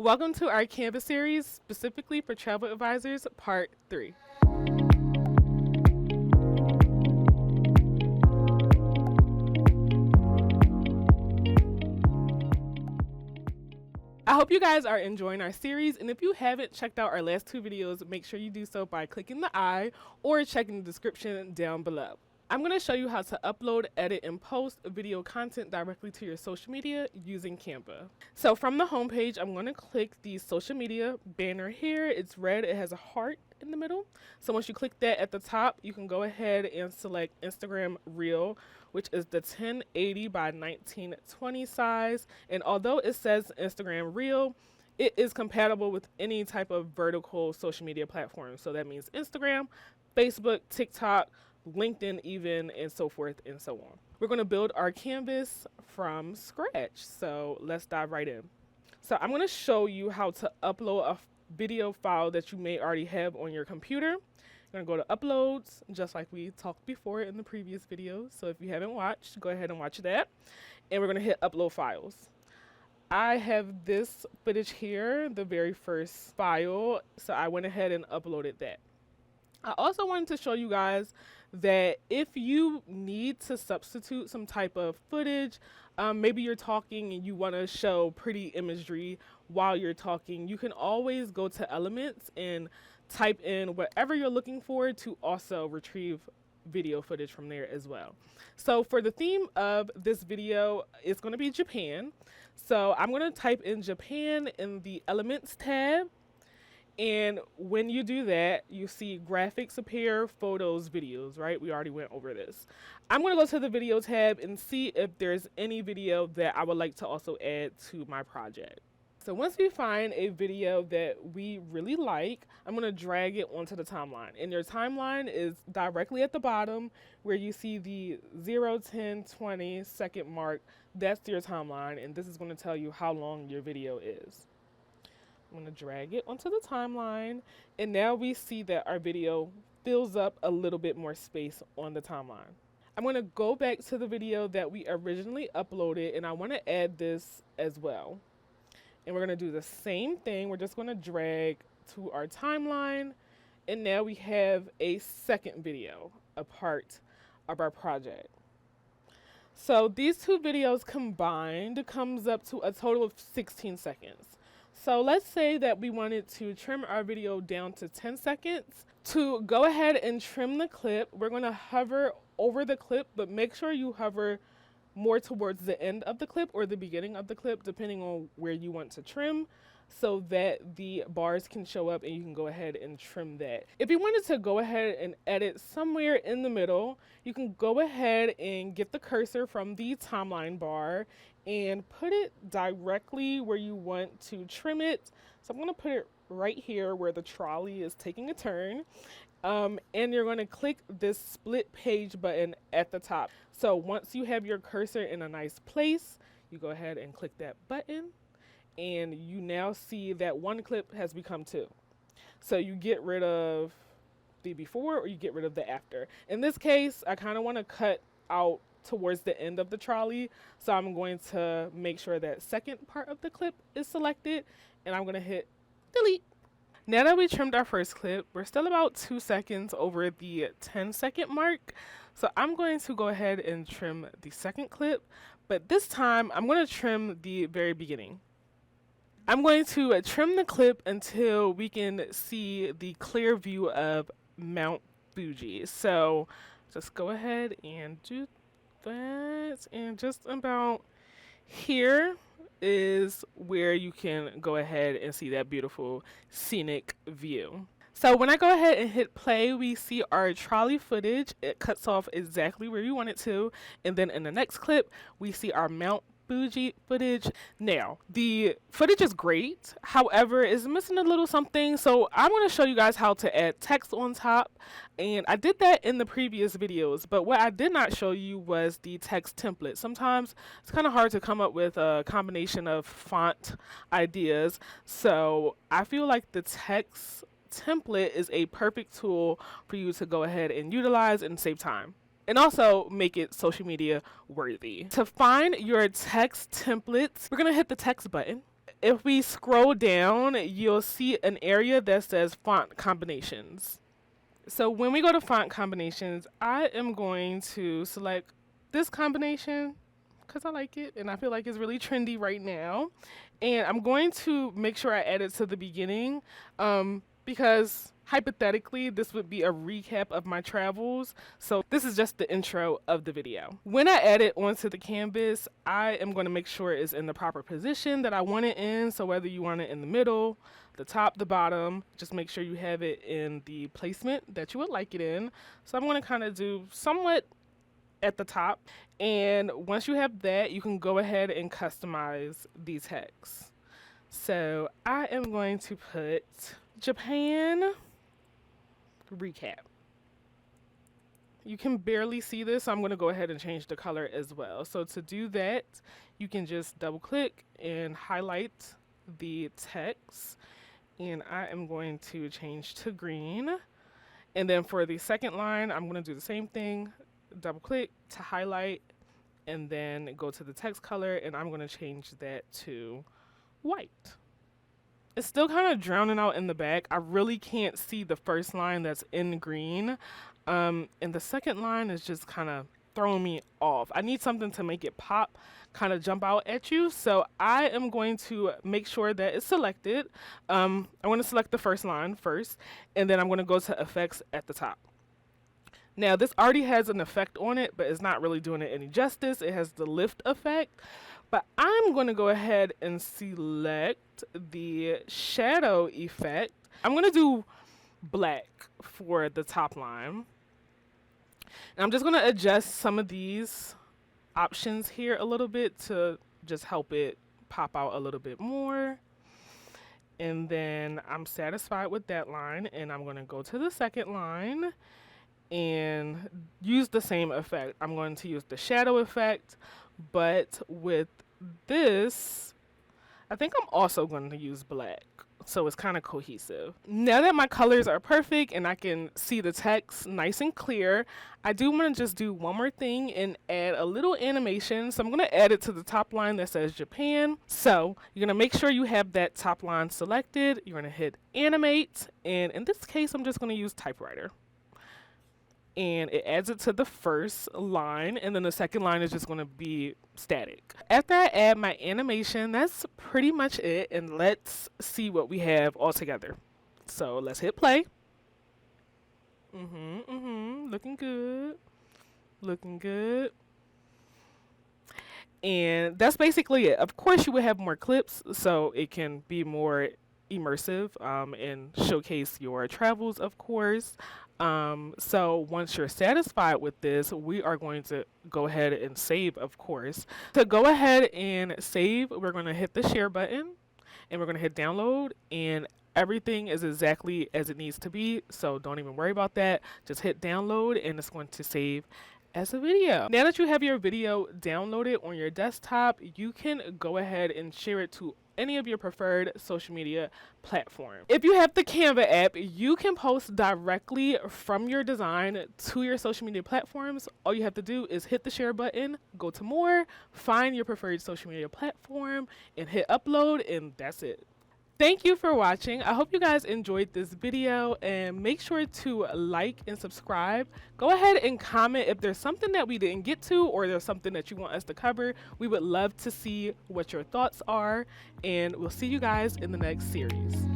Welcome to our Canva series, specifically for travel advisors, part 3. I hope you guys are enjoying our series, and if you haven't checked out our last 2 videos, make sure you do so by clicking the I or checking the description down below. I'm going to show you how to upload, edit, and post video content directly to your social media using Canva. So from the home page, I'm going to click the social media banner here. It's red. It has a heart in the middle. So once you click that at the top, you can go ahead and select Instagram Reel, which is the 1080 by 1920 size. And although it says Instagram Reel, it is compatible with any type of vertical social media platform. So that means Instagram, Facebook, TikTok, LinkedIn even, and so forth and so on. We're going to build our canvas from scratch. So let's dive right in. So I'm going to show you how to upload a video file that you may already have on your computer. You're going to go to uploads, just like we talked before in the previous video. So if you haven't watched, go ahead and watch that. And we're going to hit upload files. I have this footage here, the very first file. So I went ahead and uploaded that. I also wanted to show you guys that if you need to substitute some type of footage, maybe you're talking and you want to show pretty imagery while you're talking, you can always go to Elements and type in whatever you're looking for to also retrieve video footage from there as well. So for the theme of this video, it's going to be Japan. So I'm going to type in Japan in the Elements tab. And when you do that, you see graphics appear, photos, videos, right? We already went over this. I'm going to go to the video tab and see if there's any video that I would like to also add to my project. So once we find a video that we really like, I'm going to drag it onto the timeline. And your timeline is directly at the bottom where you see the 0, 10, 20 second mark. That's your timeline. And this is going to tell you how long your video is. I'm going to drag it onto the timeline, and now we see that our video fills up a little bit more space on the timeline. I'm going to go back to the video that we originally uploaded, and I want to add this as well. And we're going to do the same thing. We're just going to drag to our timeline, and now we have a second video, a part of our project. So these 2 videos combined comes up to a total of 16 seconds. So let's say that we wanted to trim our video down to 10 seconds. To go ahead and trim the clip, we're going to hover over the clip, but make sure you hover more towards the end of the clip or the beginning of the clip, depending on where you want to trim, so that the bars can show up and you can go ahead and trim that. If you wanted to go ahead and edit somewhere in the middle, you can go ahead and get the cursor from the timeline bar and put it directly where you want to trim it. So I'm going to put it right here where the trolley is taking a turn. And you're going to click this split page button at the top. So once you have your cursor in a nice place, you go ahead and click that button. And you now see that one clip has become 2. So you get rid of the before or you get rid of the after. In this case, I kind of want to cut out towards the end of the trolley. So I'm going to make sure that second part of the clip is selected, and I'm going to hit delete. Now that we trimmed our first clip, we're still about 2 seconds over the 10-second mark. So I'm going to go ahead and trim the second clip, but this time I'm going to trim the very beginning. I'm going to trim the clip until we can see the clear view of Mount Fuji. So just go ahead and do that, and just about here is where you can go ahead and see that beautiful scenic view. So when I go ahead and hit play, we see our trolley footage. It cuts off exactly where you want it to, and then in the next clip we see our Mount Fuji footage. Now, the footage is great, however, it's missing a little something, so I'm going to show you guys how to add text on top, and I did that in the previous videos, but what I did not show you was the text template. Sometimes it's kind of hard to come up with a combination of font ideas, so I feel like the text template is a perfect tool for you to go ahead and utilize and save time, and also make it social media worthy. To find your text templates, we're going to hit the text button. if we scroll down, you'll see an area that says font combinations. So when we go to font combinations, I am going to select this combination because I like it and I feel like it's really trendy right now. And I'm going to make sure I add it to the beginning because hypothetically this would be a recap of my travels. So this is just the intro of the video. When I add it onto the canvas, I am going to make sure it's in the proper position that I want it in. So whether you want it in the middle, the top, the bottom, just make sure you have it in the placement that you would like it in. So I'm going to kind of do somewhat at the top, and once you have that, you can go ahead and customize the text. So I am going to put Japan recap. You can barely see this, so I'm going to go ahead and change the color as well. So to do that, you can just double click and highlight the text, and I am going to change to green. And then for the second line, I'm going to do the same thing. Double click to highlight and then go to the text color, and I'm going to change that to white. It's still kind of drowning out in the back. I really can't see the first line that's in green, and the second line is just kind of throwing me off. I need something to make it pop, kind of jump out at you. So I am going to make sure that it's selected. I'm going to select the first line first, and then I'm going to go to effects at the top. Now, this already has an effect on it, but it's not really doing it any justice. It has the lift effect. But I'm going to go ahead and select the shadow effect. I'm going to do black for the top line. And I'm just going to adjust some of these options here a little bit to just help it pop out a little bit more. And then I'm satisfied with that line, and I'm going to go to the second line and use the same effect. I'm going to use the shadow effect, but with this, I think I'm also going to use black, so it's kind of cohesive. Now that my colors are perfect and I can see the text nice and clear, I do want to just do one more thing and add a little animation. So I'm going to add it to the top line that says Japan. So you're going to make sure you have that top line selected. You're going to hit animate, and in this case, I'm just going to use typewriter. And it adds it to the first line, and then the second line is just going to be static. After I add my animation, that's pretty much it, and let's see what we have all together. So let's hit play. Looking good. Looking good. And that's basically it. Of course, you would have more clips, so it can be more immersive and showcase your travels, of course. So once you're satisfied with this, we are going to go ahead and save, of course. To go ahead and save, we're going to hit the share button, and we're going to hit download, and everything is exactly as it needs to be. So don't even worry about that. Just hit download, and it's going to save as a video. Now that you have your video downloaded on your desktop, you can go ahead and share it to any of your preferred social media platforms. If you have the Canva app, you can post directly from your design to your social media platforms. All you have to do is hit the share button, go to more, find your preferred social media platform, and hit upload, and that's it. Thank you for watching. I hope you guys enjoyed this video, and make sure to like and subscribe. Go ahead and comment if there's something that we didn't get to, or there's something that you want us to cover. We would love to see what your thoughts are, and we'll see you guys in the next series.